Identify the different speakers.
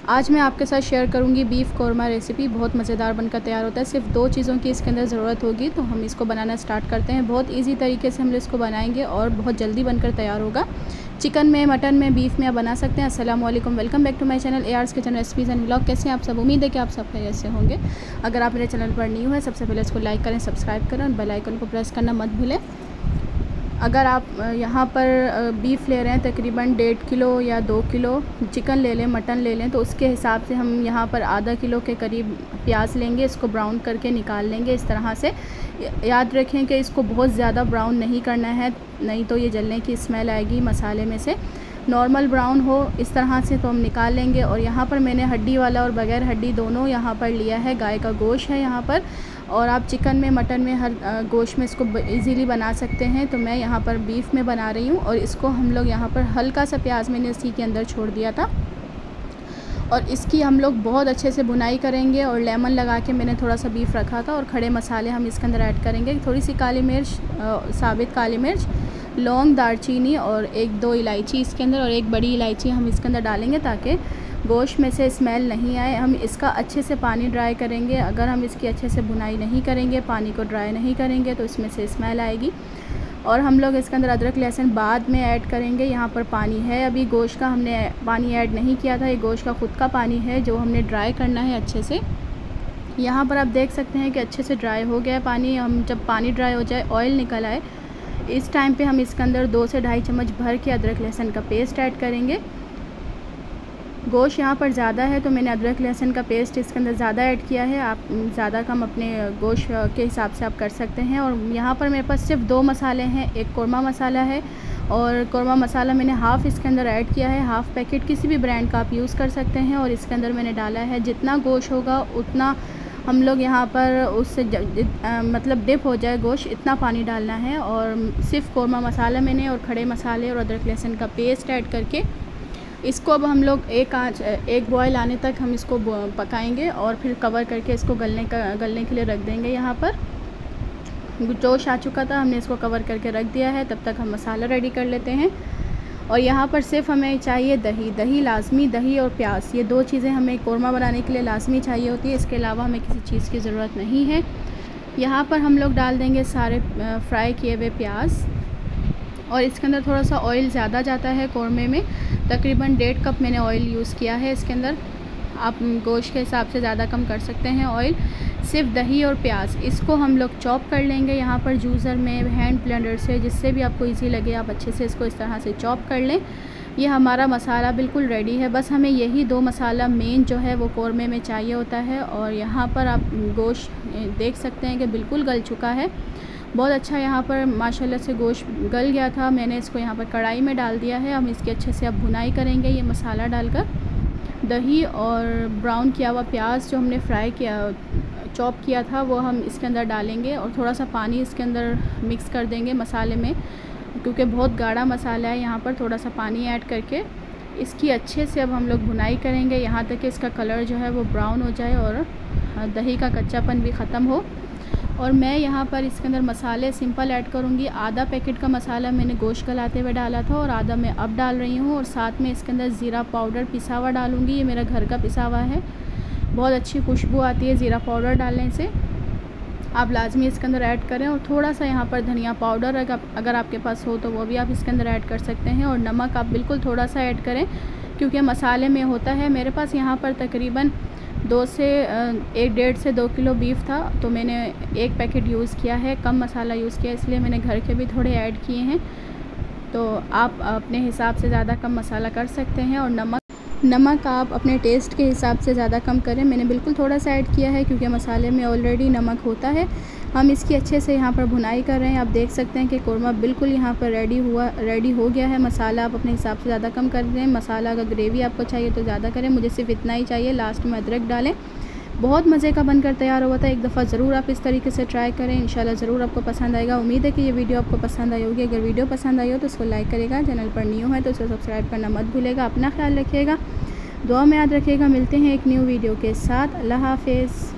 Speaker 1: आज मैं आपके साथ शेयर करूंगी बीफ कौरमा रेसिपी। बहुत मज़ेदार बनकर तैयार होता है। सिर्फ 2 चीज़ों की इसके अंदर ज़रूरत होगी, तो हम इसको बनाना स्टार्ट करते हैं। बहुत इजी तरीके से हम इसको बनाएंगे और बहुत जल्दी बनकर तैयार होगा। चिकन में, मटन में, बीफ में आप बना सकते हैं। अस्सलाम वालेकुम, welcome back to my channel AR's kitchen recipes and vlog. कैसे हैं आप सब? उम्मीद है कि आप सब खैरियत से होंगे। अगर आप मेरे चैनल पर न्यू है, सबसे पहले इसको लाइक करें, सब्सक्राइब करें और बेल आइकन को प्रेस करना मत भूलें। अगर आप यहाँ पर बीफ ले रहे हैं तकरीबन 1.5 किलो या 2 किलो चिकन ले लें, मटन ले लें, तो उसके हिसाब से हम यहाँ पर आधा किलो के करीब प्याज लेंगे। इसको ब्राउन करके निकाल लेंगे इस तरह से। याद रखें कि इसको बहुत ज़्यादा ब्राउन नहीं करना है, नहीं तो ये जलने की स्मेल आएगी मसाले में से। नॉर्मल ब्राउन हो इस तरह से तो हम निकाल लेंगे। और यहाँ पर मैंने हड्डी वाला और बग़ैर हड्डी दोनों यहाँ पर लिया है। गाय का गोश्त है यहाँ पर, और आप चिकन में, मटन में, हर गोश्त में इसको इजीली बना सकते हैं। तो मैं यहाँ पर बीफ में बना रही हूँ। और इसको हम लोग यहाँ पर हल्का सा प्याज मैंने इसी के अंदर छोड़ दिया था, और इसकी हम लोग बहुत अच्छे से भुनाई करेंगे। और लेमन लगा के मैंने थोड़ा सा बीफ रखा था। और खड़े मसाले हम इसके अंदर ऐड करेंगे। थोड़ी सी काली मिर्च, साबित काली मिर्च, लौंग, दालचीनी और 1-2 इलायची इसके अंदर, और 1 बड़ी इलायची हम इसके अंदर डालेंगे ताकि गोश्त में से स्मेल नहीं आए। हम इसका अच्छे से पानी ड्राई करेंगे। अगर हम इसकी अच्छे से भुनाई नहीं करेंगे, पानी को ड्राई नहीं करेंगे, तो इसमें से स्मेल आएगी। और हम लोग इसके अंदर अदरक लहसुन बाद में ऐड करेंगे। यहाँ पर पानी है, अभी गोश्त का हमने पानी ऐड नहीं किया था। ये गोश्त का ख़ुद का पानी है जो हमने ड्राई करना है अच्छे से। यहाँ पर आप देख सकते हैं कि अच्छे से ड्राई हो गया है पानी। हम जब पानी ड्राई हो जाए, ऑयल निकल आए, इस टाइम पे हम इसके अंदर 2 से ढाई चम्मच भर के अदरक लहसुन का पेस्ट ऐड करेंगे। गोश्त यहाँ पर ज़्यादा है तो मैंने अदरक लहसुन का पेस्ट इसके अंदर ज़्यादा ऐड किया है। आप ज़्यादा कम अपने गोश्त के हिसाब से आप कर सकते हैं। और यहाँ पर मेरे पास सिर्फ 2 मसाले हैं। एक कौरमा मसाला है, और कौरमा मसाला मैंने हाफ़ इसके अंदर ऐड किया है। हाफ़ पैकेट किसी भी ब्रांड का आप यूज़ कर सकते हैं। और इसके अंदर मैंने डाला है, जितना गोश्त होगा उतना हम लोग यहाँ पर उससे मतलब डिप हो जाए गोश्त, इतना पानी डालना है। और सिर्फ कौरमा मसाला मैंने और खड़े मसाले और अदरक लहसुन का पेस्ट ऐड करके इसको अब हम लोग एक बॉयल आने तक हम इसको पकाएंगे। और फिर कवर करके इसको गलने के लिए रख देंगे। यहाँ पर जोश आ चुका था, हमने इसको कवर करके रख दिया है। तब तक हम मसाला रेडी कर लेते हैं। और यहाँ पर सिर्फ हमें चाहिए दही लाजमी, दही और प्याज, ये 2 चीज़ें हमें कौरमा बनाने के लिए लाजमी चाहिए होती है। इसके अलावा हमें किसी चीज़ की ज़रूरत नहीं है। यहाँ पर हम लोग डाल देंगे सारे फ्राई किए हुए प्याज। और इसके अंदर थोड़ा सा ऑयल ज़्यादा जाता है कौरमे में, तकरीबन 1.5 कप मैंने ऑयल यूज़ किया है इसके अंदर। आप गोश्त के हिसाब से ज़्यादा कम कर सकते हैं ऑयल। सिर्फ दही और प्याज, इसको हम लोग चॉप कर लेंगे यहाँ पर जूसर में, हैंड ब्लेंडर से, जिससे भी आपको इजी लगे आप अच्छे से इसको इस तरह से चॉप कर लें। ये हमारा मसाला बिल्कुल रेडी है। बस हमें यही 2 मसाला मेन जो है वो कौरमे में चाहिए होता है। और यहाँ पर आप गोश्त देख सकते हैं कि बिल्कुल गल चुका है। बहुत अच्छा यहाँ पर माशाल्लाह से गोश्त गल गया था। मैंने इसको यहाँ पर कढ़ाई में डाल दिया है। हम इसकी अच्छे से अब भुनाई करेंगे। ये मसाला डालकर दही और ब्राउन किया हुआ प्याज जो हमने फ्राई किया, चॉप किया था, वो हम इसके अंदर डालेंगे। और थोड़ा सा पानी इसके अंदर मिक्स कर देंगे मसाले में, क्योंकि बहुत गाढ़ा मसाला है। यहाँ पर थोड़ा सा पानी ऐड करके इसकी अच्छे से अब हम लोग भुनाई करेंगे, यहाँ तक कि इसका कलर जो है वो ब्राउन हो जाए और दही का कच्चापन भी ख़त्म हो। और मैं यहाँ पर इसके अंदर मसाले सिंपल ऐड करूँगी। आधा पैकेट का मसाला मैंने गोश्त गलाते हुए डाला था, और आधा मैं अब डाल रही हूँ। और साथ में इसके अंदर ज़ीरा पाउडर पिसा हुआ डालूँगी। ये मेरा घर का पिसा हुआ है, बहुत अच्छी खुशबू आती है ज़ीरा पाउडर डालने से। आप लाजमी इसके अंदर ऐड करें। और थोड़ा सा यहाँ पर धनिया पाउडर अगर आपके पास हो तो वो भी आप इसके अंदर ऐड कर सकते हैं। और नमक आप बिल्कुल थोड़ा सा ऐड करें, क्योंकि मसाले में होता है। मेरे पास यहाँ पर तकरीबन 1.5 से 2 किलो बीफ था, तो मैंने 1 पैकेट यूज़ किया है। कम मसाला यूज़ किया, इसलिए मैंने घर के भी थोड़े ऐड किए हैं। तो आप अपने हिसाब से ज़्यादा कम मसाला कर सकते हैं। और नमक आप अपने टेस्ट के हिसाब से ज़्यादा कम करें। मैंने बिल्कुल थोड़ा सा ऐड किया है, क्योंकि मसाले में ऑलरेडी नमक होता है। हम इसकी अच्छे से यहाँ पर भुनाई कर रहे हैं। आप देख सकते हैं कि कौरमा बिल्कुल यहाँ पर रेडी हो गया है। मसाला आप अपने हिसाब से ज़्यादा कम कर दें। मसाला अगर ग्रेवी आपको चाहिए तो ज़्यादा करें, मुझे सिर्फ इतना ही चाहिए। लास्ट में अदरक डालें। बहुत मज़े का बनकर तैयार हुआ था। एक दफ़ा ज़रूर आप इस तरीके से ट्राई करें, इंशाल्लाह ज़रूर आपको पसंद आएगा। उम्मीद है कि ये वीडियो आपको पसंद आई होगी। अगर वीडियो पसंद आई हो तो इसको लाइक करेगा, चैनल पर न्यू है तो इसे सब्सक्राइब करना मत भूलेगा। अपना ख्याल रखिएगा, दुआ में याद रखिएगा। मिलते हैं एक न्यू वीडियो के साथ। अल्लाह हाफ़िज़।